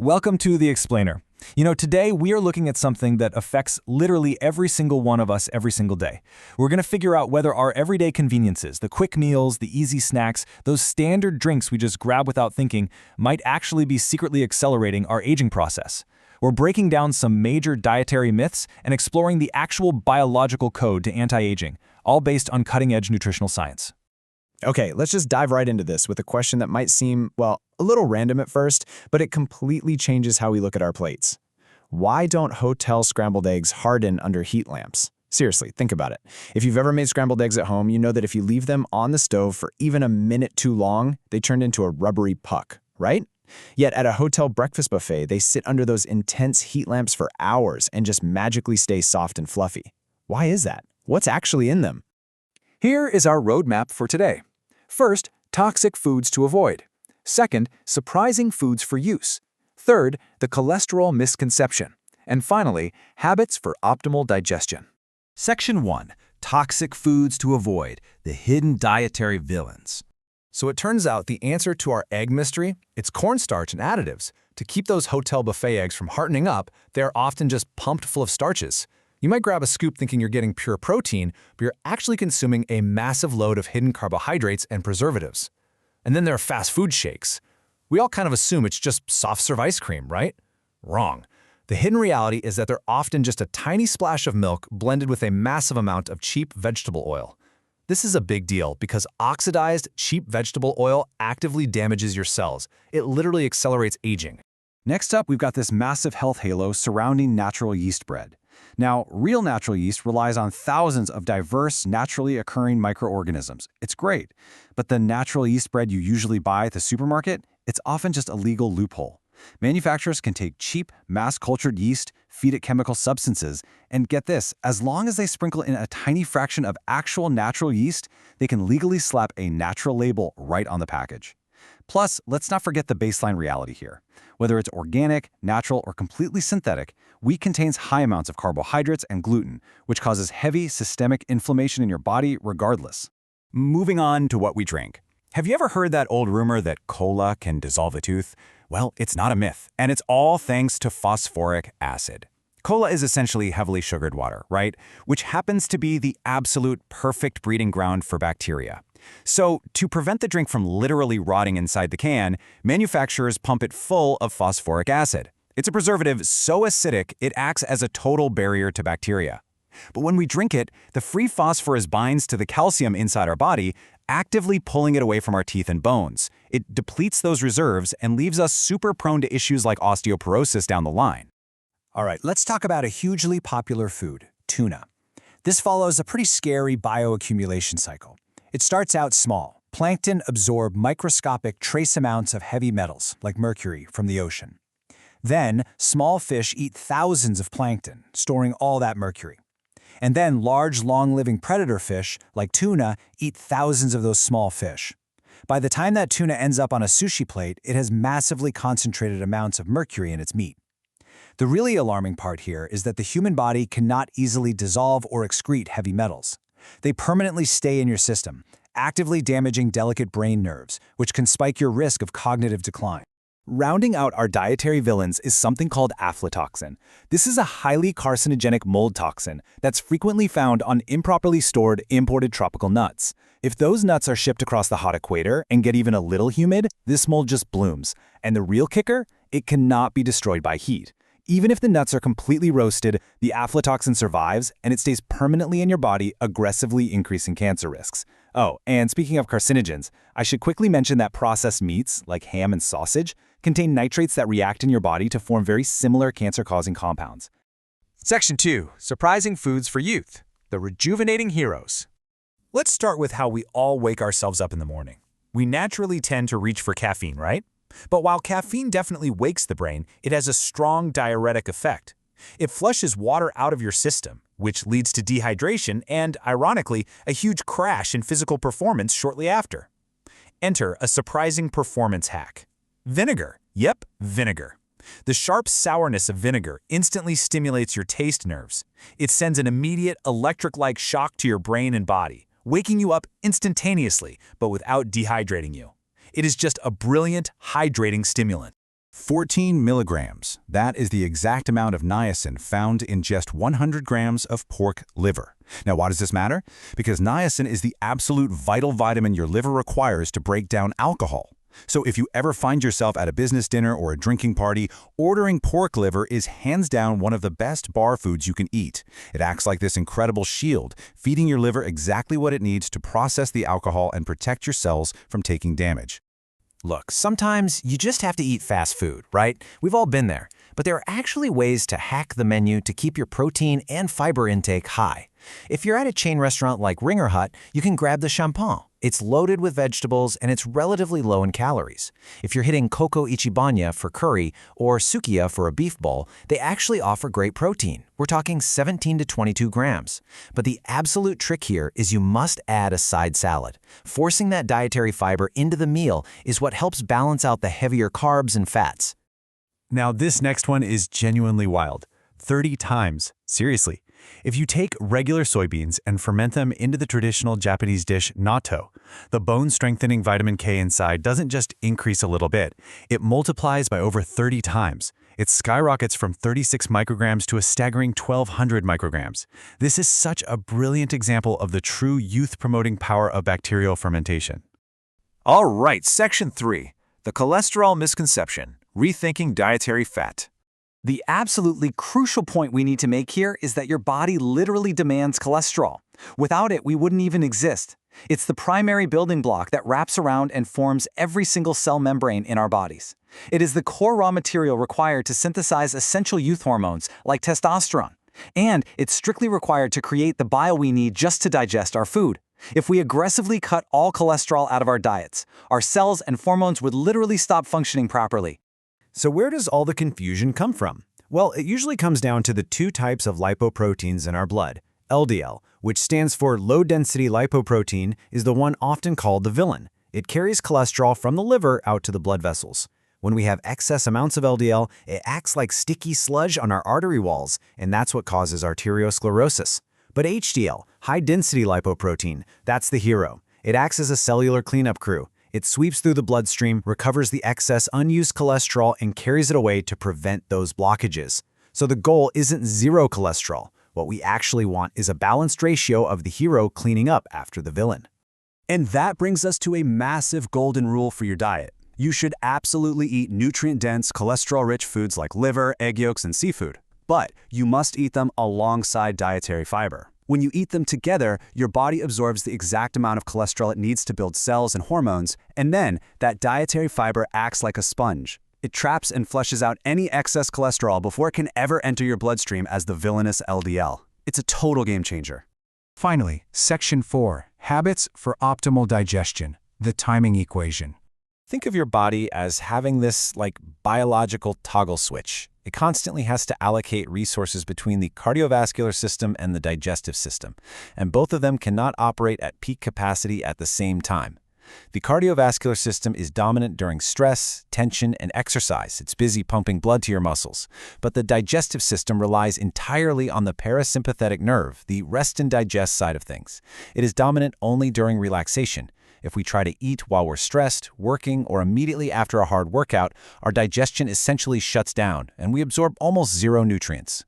Welcome to The Explainer. Today we are looking at something that affects literally every single one of us every single day. We're going to figure out whether our everyday conveniences, the quick meals, the easy snacks, those standard drinks we just grab without thinking, might actually be secretly accelerating our aging process. We're breaking down some major dietary myths and exploring the actual biological code to anti-aging, all based on cutting-edge nutritional science. Okay, let's just dive right into this with a question that might seem, well, a little random at first, but it completely changes how we look at our plates. Why don't hotel scrambled eggs harden under heat lamps? Seriously, think about it. If you've ever made scrambled eggs at home, you know that if you leave them on the stove for even a minute too long, they turn into a rubbery puck, right? Yet at a hotel breakfast buffet, they sit under those intense heat lamps for hours and just magically stay soft and fluffy. Why is that? What's actually in them? Here is our roadmap for today. First, toxic foods to avoid. Second, surprising foods for use. Third, the cholesterol misconception. And finally, habits for optimal digestion. Section 1. Toxic foods to avoid, the hidden dietary villains. So it turns out the answer to our egg mystery, it's cornstarch and additives. To keep those hotel buffet eggs from hardening up, they're often just pumped full of starches. You might grab a scoop thinking you're getting pure protein, but you're actually consuming a massive load of hidden carbohydrates and preservatives. And then there are fast food shakes. We all kind of assume it's just soft-serve ice cream, right? Wrong. The hidden reality is that they're often just a tiny splash of milk blended with a massive amount of cheap vegetable oil. This is a big deal because oxidized, cheap vegetable oil actively damages your cells. It literally accelerates aging. Next up, we've got this massive health halo surrounding natural yeast bread. Now, real natural yeast relies on thousands of diverse, naturally occurring microorganisms. It's great, but the natural yeast bread you usually buy at the supermarket, it's often just a legal loophole. Manufacturers can take cheap, mass-cultured yeast, feed it chemical substances, and get this, as long as they sprinkle in a tiny fraction of actual natural yeast, they can legally slap a natural label right on the package. Plus, let's not forget the baseline reality here. Whether it's organic, natural, or completely synthetic, wheat contains high amounts of carbohydrates and gluten, which causes heavy systemic inflammation in your body regardless. Moving on to what we drink. Have you ever heard that old rumor that cola can dissolve a tooth? Well, it's not a myth, and it's all thanks to phosphoric acid. Cola is essentially heavily sugared water, right? Which happens to be the absolute perfect breeding ground for bacteria. So, to prevent the drink from literally rotting inside the can, manufacturers pump it full of phosphoric acid. It's a preservative so acidic it acts as a total barrier to bacteria. But when we drink it, the free phosphorus binds to the calcium inside our body, actively pulling it away from our teeth and bones. It depletes those reserves and leaves us super prone to issues like osteoporosis down the line. All right, let's talk about a hugely popular food, tuna. This follows a pretty scary bioaccumulation cycle. It starts out small. Plankton absorb microscopic trace amounts of heavy metals, like mercury, from the ocean. Then, small fish eat thousands of plankton, storing all that mercury. And then large, long-living predator fish, like tuna, eat thousands of those small fish. By the time that tuna ends up on a sushi plate, it has massively concentrated amounts of mercury in its meat. The really alarming part here is that the human body cannot easily dissolve or excrete heavy metals. They permanently stay in your system, actively damaging delicate brain nerves, which can spike your risk of cognitive decline. Rounding out our dietary villains is something called aflatoxin. This is a highly carcinogenic mold toxin that's frequently found on improperly stored imported tropical nuts. If those nuts are shipped across the hot equator and get even a little humid, this mold just blooms. And the real kicker? It cannot be destroyed by heat. Even if the nuts are completely roasted, the aflatoxin survives and it stays permanently in your body, aggressively increasing cancer risks. Oh, and speaking of carcinogens, I should quickly mention that processed meats, like ham and sausage, contain nitrates that react in your body to form very similar cancer-causing compounds. Section 2. Surprising foods for youth, the rejuvenating heroes. Let's start with how we all wake ourselves up in the morning. We naturally tend to reach for caffeine, right? But while caffeine definitely wakes the brain, it has a strong diuretic effect. It flushes water out of your system, which leads to dehydration and, ironically, a huge crash in physical performance shortly after. Enter a surprising performance hack. Vinegar. Yep, vinegar. The sharp sourness of vinegar instantly stimulates your taste nerves. It sends an immediate electric-like shock to your brain and body, waking you up instantaneously, but without dehydrating you. It is just a brilliant, hydrating stimulant. 14 milligrams. That is the exact amount of niacin found in just 100 grams of pork liver. Now, why does this matter? Because niacin is the absolute vital vitamin your liver requires to break down alcohol. So if you ever find yourself at a business dinner or a drinking party, ordering pork liver is hands down one of the best bar foods you can eat. It acts like this incredible shield, feeding your liver exactly what it needs to process the alcohol and protect your cells from taking damage. Look, sometimes you just have to eat fast food, right? We've all been there. But there are actually ways to hack the menu to keep your protein and fiber intake high. If you're at a chain restaurant like Ringer Hut, you can grab the champon. It's loaded with vegetables and it's relatively low in calories. If you're hitting Coco Ichibanya for curry or Sukiya for a beef bowl, they actually offer great protein. We're talking 17 to 22 grams. But the absolute trick here is you must add a side salad. Forcing that dietary fiber into the meal is what helps balance out the heavier carbs and fats. Now, this next one is genuinely wild. 30 times. Seriously. If you take regular soybeans and ferment them into the traditional Japanese dish natto, the bone-strengthening vitamin K inside doesn't just increase a little bit, it multiplies by over 30 times. It skyrockets from 36 micrograms to a staggering 1,200 micrograms. This is such a brilliant example of the true youth-promoting power of bacterial fermentation. All right, Section 3. The cholesterol misconception. Rethinking dietary fat. The absolutely crucial point we need to make here is that your body literally demands cholesterol. Without it, we wouldn't even exist. It's the primary building block that wraps around and forms every single cell membrane in our bodies. It is the core raw material required to synthesize essential youth hormones like testosterone. And it's strictly required to create the bile we need just to digest our food. If we aggressively cut all cholesterol out of our diets, our cells and hormones would literally stop functioning properly. So where does all the confusion come from? Well, it usually comes down to the two types of lipoproteins in our blood. LDL, which stands for low-density lipoprotein, is the one often called the villain. It carries cholesterol from the liver out to the blood vessels. When we have excess amounts of LDL, it acts like sticky sludge on our artery walls, and that's what causes arteriosclerosis. But HDL, high-density lipoprotein, that's the hero. It acts as a cellular cleanup crew. It sweeps through the bloodstream, recovers the excess unused cholesterol, and carries it away to prevent those blockages. So the goal isn't zero cholesterol. What we actually want is a balanced ratio of the hero cleaning up after the villain. And that brings us to a massive golden rule for your diet. You should absolutely eat nutrient-dense, cholesterol-rich foods like liver, egg yolks, and seafood. But you must eat them alongside dietary fiber. When you eat them together, your body absorbs the exact amount of cholesterol it needs to build cells and hormones, and then that dietary fiber acts like a sponge. It traps and flushes out any excess cholesterol before it can ever enter your bloodstream as the villainous LDL. It's a total game changer. Finally, Section 4, Habits for Optimal Digestion, the Timing Equation. Think of your body as having this biological toggle switch. It constantly has to allocate resources between the cardiovascular system and the digestive system, and both of them cannot operate at peak capacity at the same time. The cardiovascular system is dominant during stress, tension, and exercise. It's busy pumping blood to your muscles. But the digestive system relies entirely on the parasympathetic nerve, the rest and digest side of things. It is dominant only during relaxation. If we try to eat while we're stressed, working, or immediately after a hard workout, our digestion essentially shuts down, and we absorb almost zero nutrients.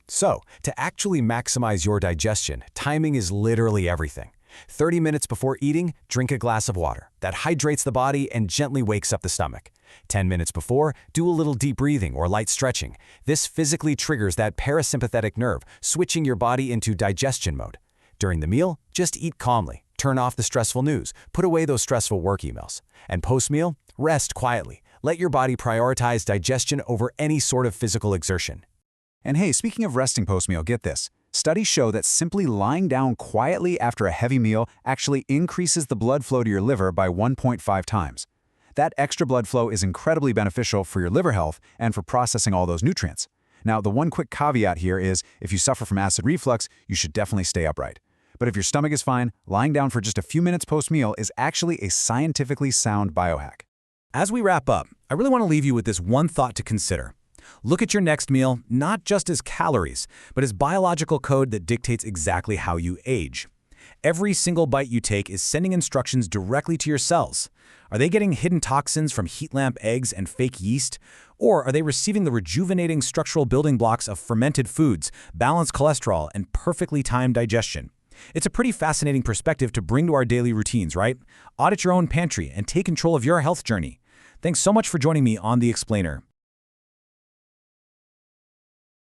So, to actually maximize your digestion, timing is literally everything. 30 minutes before eating, drink a glass of water. That hydrates the body and gently wakes up the stomach. 10 minutes before, do a little deep breathing or light stretching. This physically triggers that parasympathetic nerve, switching your body into digestion mode. During the meal, just eat calmly. Turn off the stressful news. Put away those stressful work emails. And post-meal, rest quietly. Let your body prioritize digestion over any sort of physical exertion. And hey, speaking of resting post-meal, get this. Studies show that simply lying down quietly after a heavy meal actually increases the blood flow to your liver by 1.5 times. That extra blood flow is incredibly beneficial for your liver health and for processing all those nutrients. Now, the one quick caveat here is if you suffer from acid reflux, you should definitely stay upright. But if your stomach is fine, lying down for just a few minutes post-meal is actually a scientifically sound biohack. As we wrap up, I really want to leave you with this one thought to consider. Look at your next meal not just as calories, but as biological code that dictates exactly how you age. Every single bite you take is sending instructions directly to your cells. Are they getting hidden toxins from heat lamp eggs and fake yeast? Or are they receiving the rejuvenating structural building blocks of fermented foods, balanced cholesterol, and perfectly timed digestion? It's a pretty fascinating perspective to bring to our daily routines, right? Audit your own pantry and take control of your health journey. Thanks so much for joining me on The Explainer.